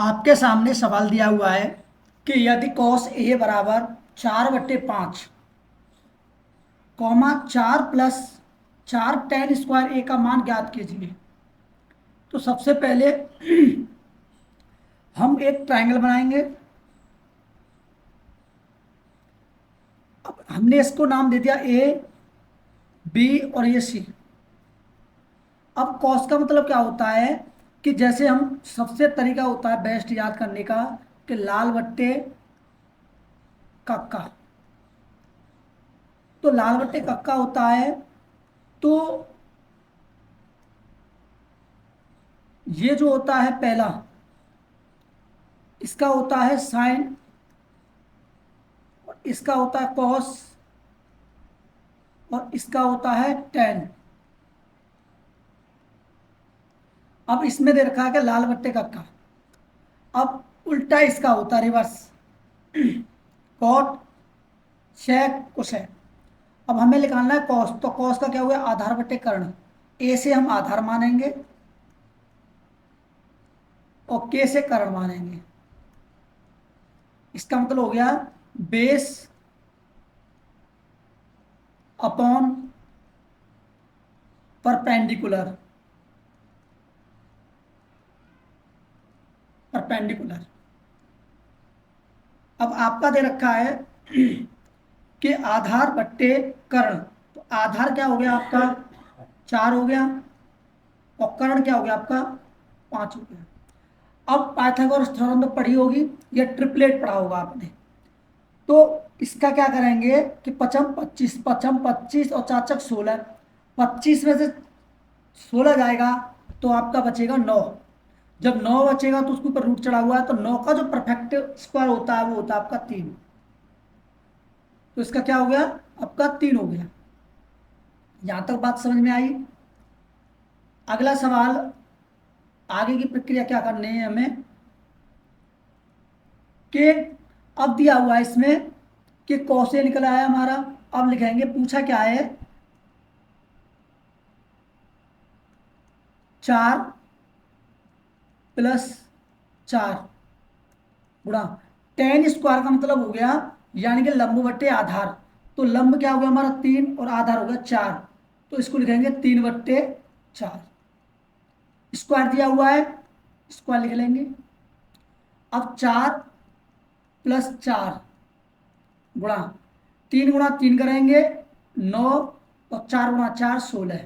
आपके सामने सवाल दिया हुआ है कि यदि कॉस ए बराबर 4/5 कॉमा 4 + 4 tan² ए का मान ज्ञात कीजिए। तो सबसे पहले हम एक ट्रायंगल बनाएंगे। अब हमने इसको नाम दे दिया ए, बी और ये सी। अब कॉस का मतलब क्या होता है कि जैसे हम सबसे तरीका होता है बेस्ट याद करने का कि लाल बट्टे कक्का। तो लाल बट्टे कक्का होता है। तो ये जो होता है पहला, इसका होता है साइन और इसका होता है कॉस और इसका होता है टेन। अब इसमें दे रखा है कि लाल बट्टे कक्का। अब उल्टा इसका होता है रिवर्स, कॉट सेक कोसेक। अब हमें निकालना है कॉस। तो कॉस का क्या हुआ, आधार बट्टे कर्ण। ए से हम आधार मानेंगे और के से कर्ण मानेंगे। इसका मतलब हो गया बेस अपॉन परपेंडिकुलर। परपेंडिकुलर। अब आपका दे रखा है कि आधार बट्टे कर्ण। तो आधार क्या हो गया आपका, 4 हो गया और कर्ण क्या हो गया आपका, 5 हो गया। अब पाइथागोरस थ्योरम तो पढ़ी होगी या ट्रिपलेट पढ़ा होगा आपने। तो इसका क्या करेंगे कि पचम 25, पचम 25 और चार चक 16। 25 में से 16 जाएगा तो आपका बचेगा 9। जब 9 बचेगा तो उसके ऊपर रूट चढ़ा हुआ है, तो 9 का जो परफेक्ट स्क्वायर होता है वो होता है आपका 3। तो इसका क्या हो गया, आपका 3 हो गया। यहां तक बात समझ में आई। अगला सवाल, आगे की प्रक्रिया क्या करनी है हमें कि अब दिया हुआ है इसमें कि कौशे निकल आया हमारा। अब लिखेंगे पूछा क्या है, 4 + 4 गुणा tan² का मतलब हो गया यानी कि लंब बट्टे आधार। तो लंब क्या हो गया हमारा 3 और आधार हो गया 4। तो इसको लिखेंगे 3/4। स्क्वायर दिया हुआ है, स्क्वायर लिख लेंगे। अब 4 + 4 गुणा 3 × 3 करेंगे 9 और 4 × 4 16।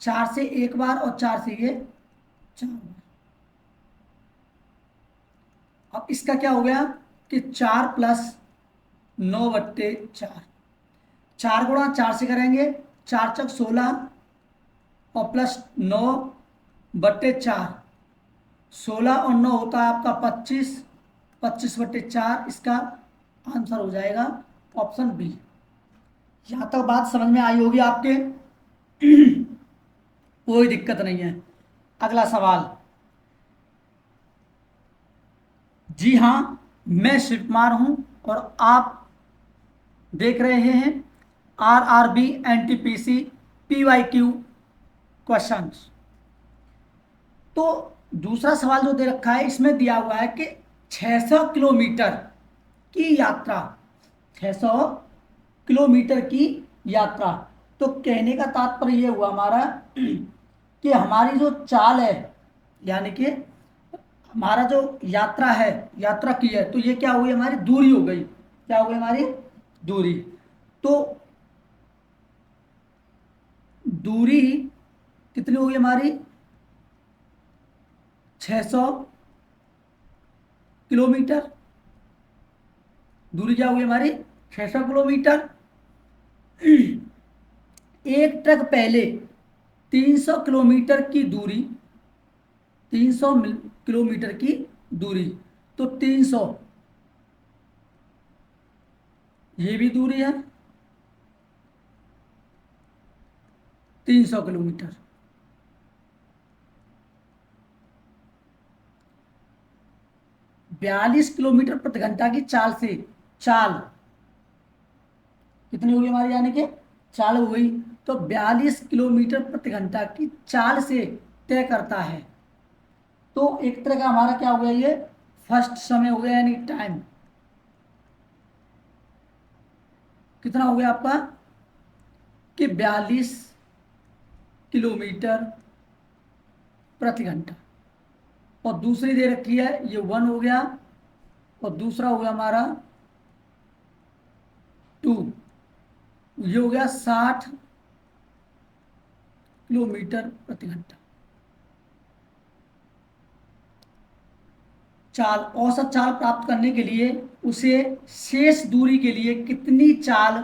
4 से एक बार और 4 से ये 4 बार। अब इसका क्या हो गया कि 4 + 9/4। 4 × 4 से करेंगे 4 चक 16 और +9/4। 16 और 9 होता है आपका 25। 25/4 इसका आंसर हो जाएगा ऑप्शन बी। यहां तक बात समझ में आई होगी आपके। कोई दिक्कत नहीं है। अगला सवाल, जी हाँ, मैं शिव कुमार हूं और आप देख रहे हैं RRB NTPC PYQ क्वेश्चंस। तो दूसरा सवाल जो दे रखा है इसमें दिया हुआ है कि 600 किलोमीटर की यात्रा, 600 किलोमीटर की यात्रा। तो कहने का तात्पर्य ये हुआ हमारा कि हमारी जो चाल है यानी कि हमारा जो यात्रा है, यात्रा की है, तो ये क्या हुई हमारी दूरी हो गई। क्या हो गई हमारी दूरी। तो दूरी कितनी होगी हमारी, 600 किलोमीटर। दूरी क्या होगी हमारी 600 किलोमीटर। एक ट्रक पहले 300 किलोमीटर की दूरी, 300 किलोमीटर की दूरी। तो 300 ये भी दूरी है, 300 किलोमीटर। 42 किलोमीटर प्रति घंटा की चाल से, चाल कितनी होगी हमारी यानी कि चाल हो गई। तो 42 किलोमीटर प्रति घंटा की चाल से तय करता है तो एक तरह का हमारा क्या हो गया, ये फर्स्ट समय हो गया, यानी टाइम कितना हो गया आपका कि 42 किलोमीटर प्रति घंटा। और दूसरी दे रखी है, ये 1 हो गया, और दूसरा हो गया हमारा 2, ये हो गया 60 किलोमीटर प्रति घंटा। चाल, औसत चाल प्राप्त करने के लिए उसे शेष दूरी के लिए कितनी चाल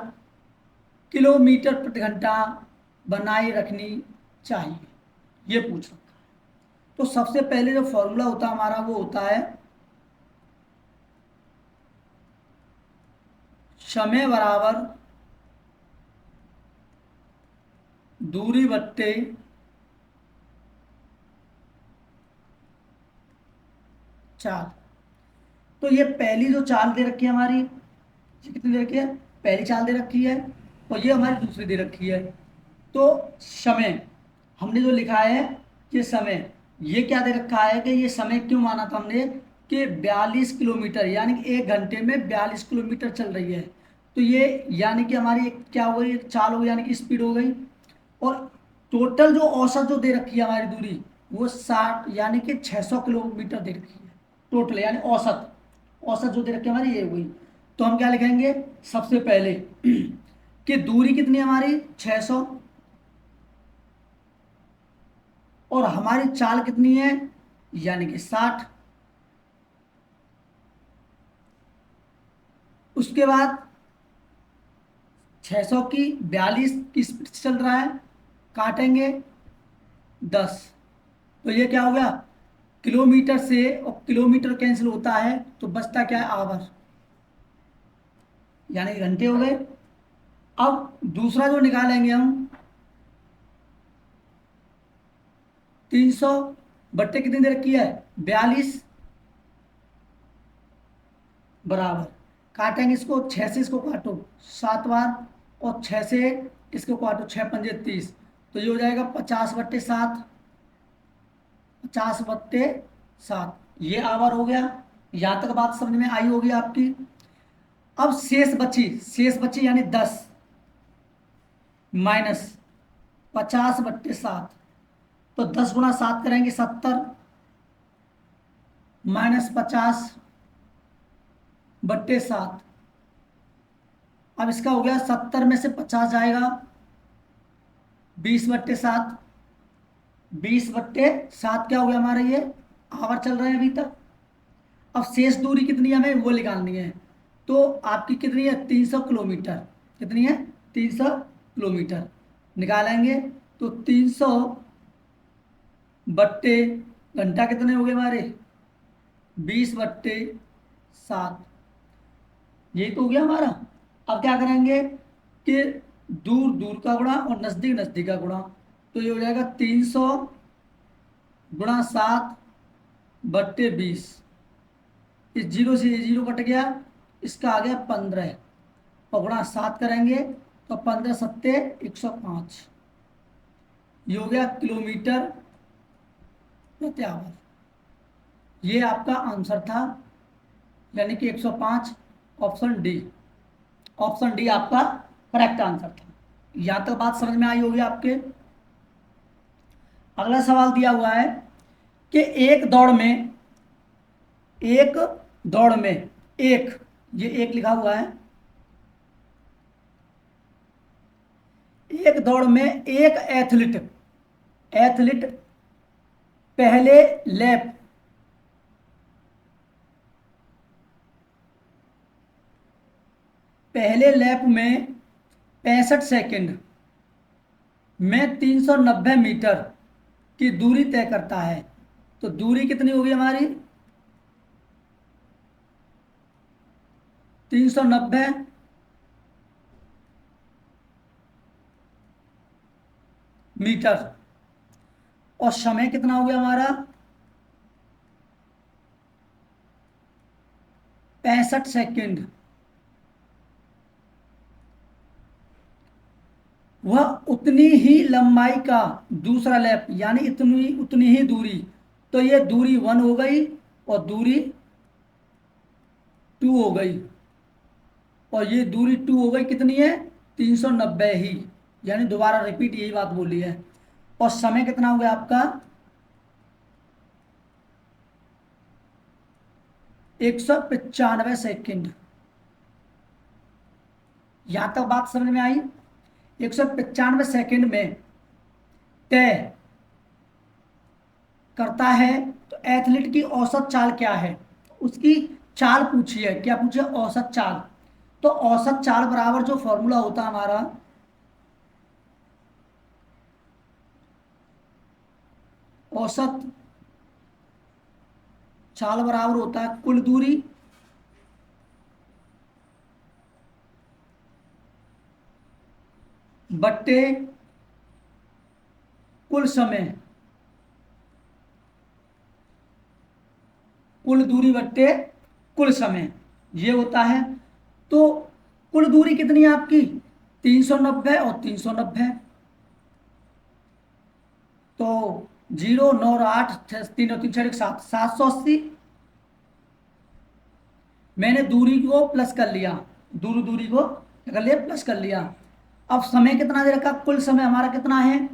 किलोमीटर प्रति घंटा बनाए रखनी चाहिए, ये पूछ रखा है। तो सबसे पहले जो फॉर्मूला होता है हमारा वो होता है समय बराबर दूरी बट्टे चाल। तो ये पहली जो चाल दे रखी है हमारी, ये कितनी दे रखी है, पहली चाल दे रखी है, और ये हमारी दूसरी दे रखी है। तो समय हमने जो लिखा है, ये समय, ये क्या दे रखा है कि ये समय क्यों माना था हमने कि 42 किलोमीटर, यानी कि 1 घंटे में 42 किलोमीटर चल रही है। तो ये यानी कि हमारी एक क्या हो गई, एक चाल हो गई, यानी कि स्पीड हो गई। और टोटल जो औसत जो दे रखी है हमारी दूरी, वो 60 यानी कि 600 किलोमीटर दे रखी है टोटल, यानी औसत, औसत जो दे रखी है हमारी ये हुई। तो हम क्या लिखेंगे सबसे पहले कि दूरी कितनी है हमारी 600, और हमारी चाल कितनी है यानी कि 60। उसके बाद 600 की 42 की स्पीड से चल रहा है, काटेंगे 10। तो ये क्या हो गया, किलोमीटर से और किलोमीटर कैंसिल होता है तो बचता क्या है, आवर, यानी कि घंटे हो गए। अब दूसरा जो निकालेंगे हम, 300 बट्टे कितनी दे रखी है 42, बराबर, काटेंगे इसको, 6 से इसको काटो 7 बार, और 6 से इसको काटो 6 पंजे 30। तो ये हो जाएगा 50/7, 50/7, ये आवर हो गया। यहां तक बात समझ में आई होगी आपकी। अब शेष बची यानी 10 माइनस 50/7। तो 10 × 7 करेंगे 70, माइनस 50/7। अब इसका हो गया 70 में से 50 जाएगा, 20/7, 20/7 क्या हो गया हमारा, ये आवर चल रहे हैं अभी तक। अब शेष दूरी कितनी है हमें वो निकालनी है। तो आपकी कितनी है 300 किलोमीटर, कितनी है 300 किलोमीटर निकालेंगे। तो 300/घंटा कितने हो गए हमारे 20/7, यही तो हो गया हमारा। अब क्या करेंगे कि दूर दूर का गुणा और नजदीक नजदीक का गुणा। तो ये हो जाएगा 300 × 7/20। इस जीरो से ये जीरो कट गया, इसका आ गया 15, और गुणा 7 करेंगे तो 15×7 = 105। ये हो गया किलोमीटर प्रति आवर। ये आपका आंसर था, यानी कि 105, ऑप्शन डी। ऑप्शन डी आपका करेक्ट आंसर था। यहां तक बात समझ में आई होगी आपके। अगला सवाल दिया हुआ है कि एक दौड़ में एक, ये एक लिखा हुआ है, एक दौड़ में एक एथलीट एथलीट पहले लैप पहले लैप में 65 सेकंड में 390 मीटर की दूरी तय करता है। तो दूरी कितनी होगी हमारी 390 मीटर, और समय कितना हो गया हमारा 65 सेकंड। वह उतनी ही लंबाई का दूसरा लैप, यानी इतनी उतनी ही दूरी तो ये दूरी 1 हो गई और दूरी 2 हो गई, और ये दूरी 2 हो गई, कितनी है? 390 ही। यानी दोबारा रिपीट यही बात बोली है। और समय कितना हो गया आपका? 195 सेकेंड। यहां तक बात समझ में आई? 195 सेकेंड में तय करता है। तो एथलीट की औसत चाल क्या है? उसकी चाल पूछी है, क्या पूछी है? औसत चाल। तो औसत चाल बराबर जो फॉर्मूला होता है हमारा, औसत चाल बराबर होता है कुल दूरी बट्टे कुल समय। कुल दूरी बट्टे कुल समय, ये होता है। तो कुल दूरी कितनी है आपकी? 390 और 390। तो 0 9 और 8 3 और 3 6 7, 780। मैंने दूरी को प्लस कर लिया, दूरी दूरी को क्या कर लिया? प्लस कर लिया। अब समय कितना दे रखा? कुल समय हमारा कितना है?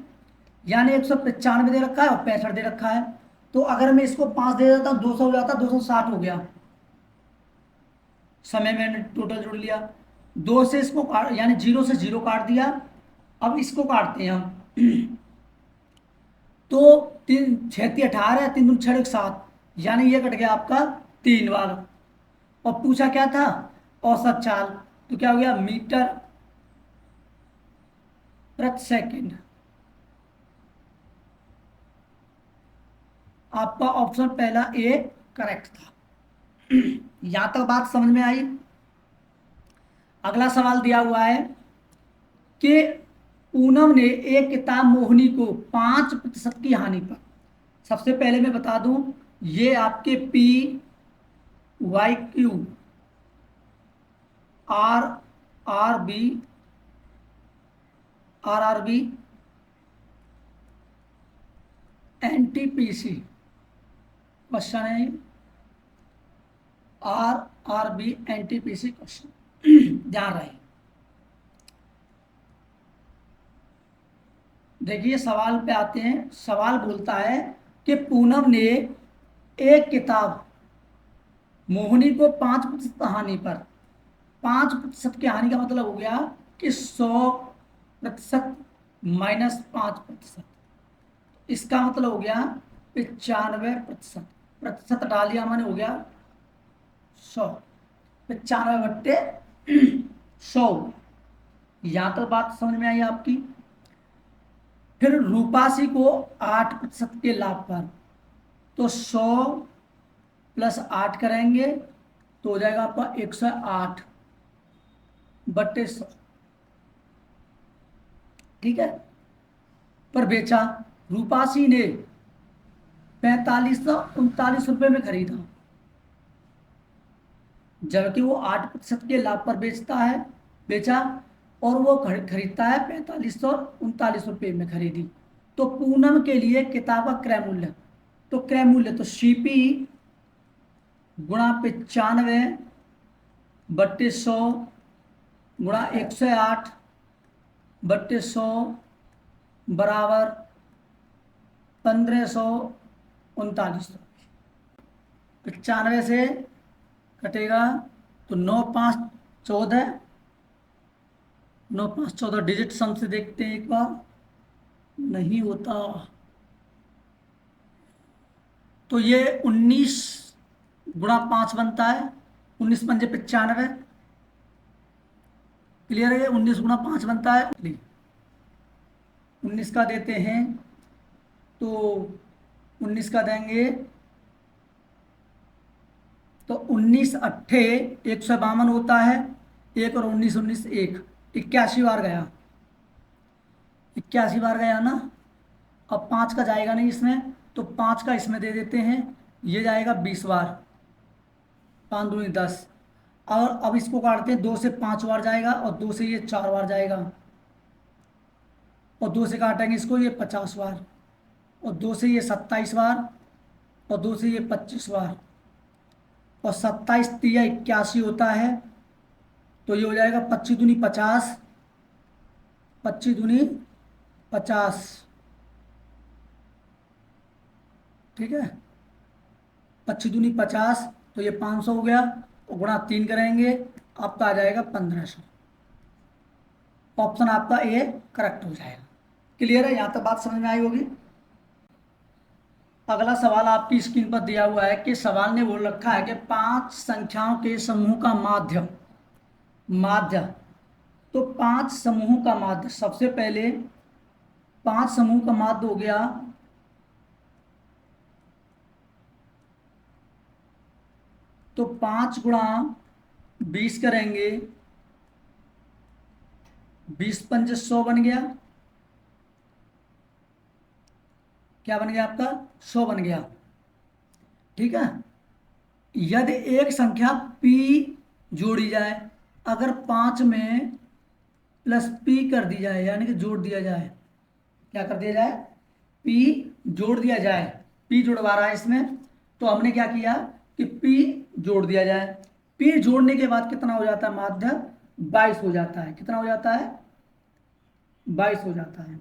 यानी 195 दे रखा है और 65 दे रखा है। तो अगर मैं इसको 5 दे देता हूँ, 200 हो जाता, 260 हो गया। समय मैंने टोटल जोड़ लिया। दो से इसको काट, यानी 0 से 0 काट दिया। अब इसको काटते हैं हम। तो 3 6 18, 3 दूनी 6 1 7, यानी ये कट गया आपका 3 बार। और पूछा क्या था? औसत चाल। तो क्या हो गया? मीटर प्रति सेकंड। आपका ऑप्शन पहला ए करेक्ट था। यहां तक बात समझ में आई? अगला सवाल दिया हुआ है कि पूनम ने एक किताब मोहिनी को 5% की हानि पर। सबसे पहले मैं बता दूं, ये आपके PYQ RRB RRB NTPC question है। RRB NTPC क्वेश्चन ध्यान रहे। देखिए सवाल पे आते हैं। सवाल बोलता है कि पूनम ने एक किताब मोहिनी को 5% हानि पर। 5% की हानि का मतलब हो गया कि 100% -5%। इसका मतलब हो गया 95%। प्रतिशत डाल दिया मैंने, हो गया 100। 95/100। यहां तक बात समझ में आई आपकी? फिर रूपासी को 8% के लाभ पर। तो 100 + 8 करेंगे तो हो जाएगा आपका 108/100। ठीक है। पर बेचा रूपासी ने 4539 रुपये में खरीदा, जबकि वो 8% के लाभ पर बेचा, और वो खरीदता है 4539 रुपये में खरीदी। तो पूनम के लिए किताब का क्रय मूल्य, तो क्रय मूल्य तो CP गुणा 95/100 गुणा 108/100 बराबर 1539 रुपये। 95 से कटेगा तो 9 5 14, 9 5 14 डिजिट सम से देखते हैं एक बार। नहीं होता। तो ये 19 × 5 बनता है। 19×5 = 95। क्लियर है? 19 × 5 बनता है। 19 का देते हैं तो 19 का देंगे तो 19 अट्ठे 152 होता है। एक और 19 19 एक, 81 बार गया। 81 बार गया ना। अब 5 का जाएगा नहीं इसमें, तो 5 का इसमें दे देते हैं। ये जाएगा 20 बार। 5 दूनी 10। और अब इसको काटते हैं, 2 से 5 बार जाएगा और 2 से ये 4 बार जाएगा। और 2 से काटेंगे इसको, ये 50 बार। और 2 से ये 27 बार। और दूसरी ये 25 बार, और 27 तिया 81 होता है, तो ये हो जाएगा 25 दूनी 50, 25 दूनी 50, ठीक है, 25 दूनी 50, तो ये 500 हो गया, तो गुणा 3 करेंगे, आपका आ जाएगा 1500। ऑप्शन आपका ए करेक्ट हो जाएगा। क्लियर है, यहां तक बात समझ में आई होगी। अगला सवाल आपकी स्क्रीन पर दिया हुआ है कि सवाल ने बोल रखा है कि 5 संख्याओं के समूह का माध्य, माध्य, तो 5 समूहों का माध्य, सबसे पहले 5 समूह का माध्य हो गया, तो 5 गुणा 20 करेंगे, 20 पंच 100 बन गया, क्या बन गया आपका, 100 बन गया, ठीक है। यदि एक संख्या p जोड़ी जाए, अगर 5 में प्लस p कर दी जाए, यानी कि जोड़ दिया जाए, क्या कर दिया जाए, p जोड़ दिया जाए, p जोड़वा रहा है इसमें, तो हमने क्या किया कि p जोड़ दिया जाए, p जोड़ने के बाद कितना हो जाता है माध्य, 22 हो जाता है, कितना हो जाता है, 22 हो जाता है।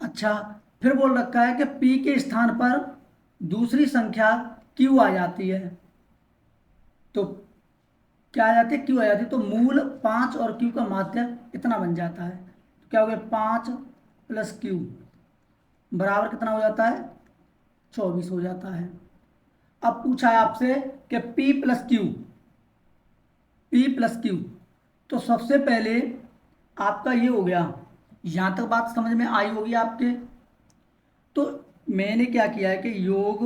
अच्छा, फिर बोल रखा है कि p के स्थान पर दूसरी संख्या q आ जाती है, तो क्या आ जाती है, q आ जाती है, तो मूल 5 और q का माध्य इतना बन जाता है, तो क्या हो गया 5 प्लस q बराबर कितना हो जाता है, 24 हो जाता है। अब पूछा है आपसे कि p plus Q, p plus Q, तो सबसे पहले आपका ये हो गया, यहां तक बात समझ में आई होगी आपके। तो मैंने क्या किया है कि योग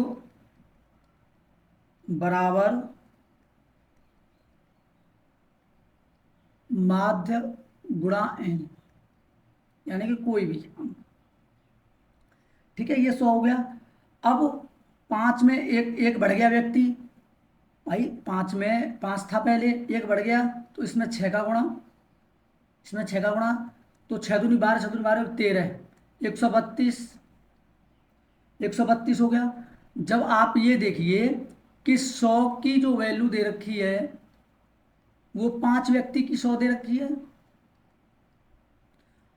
बराबर माध्य गुणा n, यानी कि कोई भी, ठीक है, ये 100 हो गया। अब 5 में एक बढ़ गया व्यक्ति, भाई 5 में 5 था पहले, एक बढ़ गया, तो इसमें 6 का गुणा, इसमें 6 का गुणा, तो 6 दूनी 12, 6 दूनी 12 13, 132, 132 हो गया। जब आप ये देखिए कि 100 की जो वैल्यू दे रखी है वो 5 व्यक्ति की 100 दे रखी है,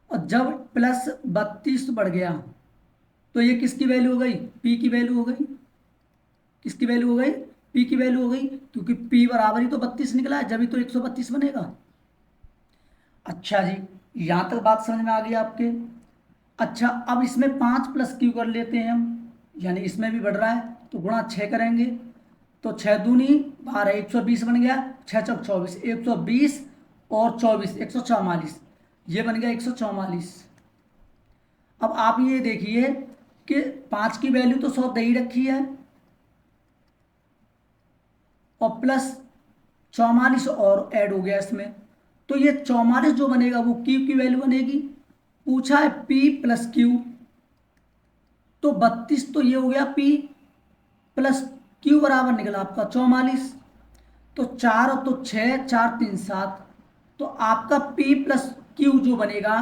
और जब प्लस 32 बढ़ गया तो ये किसकी वैल्यू हो गई, पी की वैल्यू हो गई, किसकी वैल्यू हो गई, पी की वैल्यू हो गई, क्योंकि पी बराबर ही तो 32 निकला है, जब ही तो 132 बनेगा। अच्छा जी, यहां तक बात समझ में आ गई आपके। अच्छा, अब इसमें 5 प्लस क्यू कर लेते हैं हम, यानी इसमें भी बढ़ रहा है, तो गुणा 6 करेंगे, तो 6 दूनी 12, 120 बन गया, 6 चौक 24, 120 और 24 144, ये बन गया 144। अब आप ये देखिए कि 5 की वैल्यू तो 100 दे ही रखी है, और प्लस 44 और ऐड हो गया इसमें, तो ये 44 जो बनेगा वो क्यू की वैल्यू बनेगी। पूछा है पी प्लस क्यू, तो 32 तो ये हो गया पी, प्लस क्यू बराबर निकला आपका 44, तो 4 और तो 6, 4 3 7, तो आपका पी प्लस क्यू जो बनेगा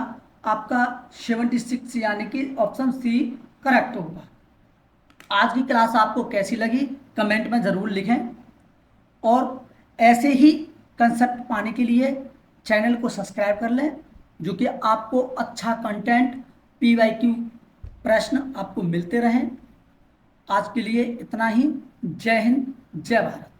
आपका 76, यानी कि ऑप्शन सी करेक्ट होगा। आज की क्लास आपको कैसी लगी कमेंट में ज़रूर लिखें, और ऐसे ही कंसेप्ट पाने के लिए चैनल को सब्सक्राइब कर लें, जो कि आपको अच्छा कंटेंट PYQ प्रश्न आपको मिलते रहें। आज के लिए इतना ही। जय हिंद, जय भारत।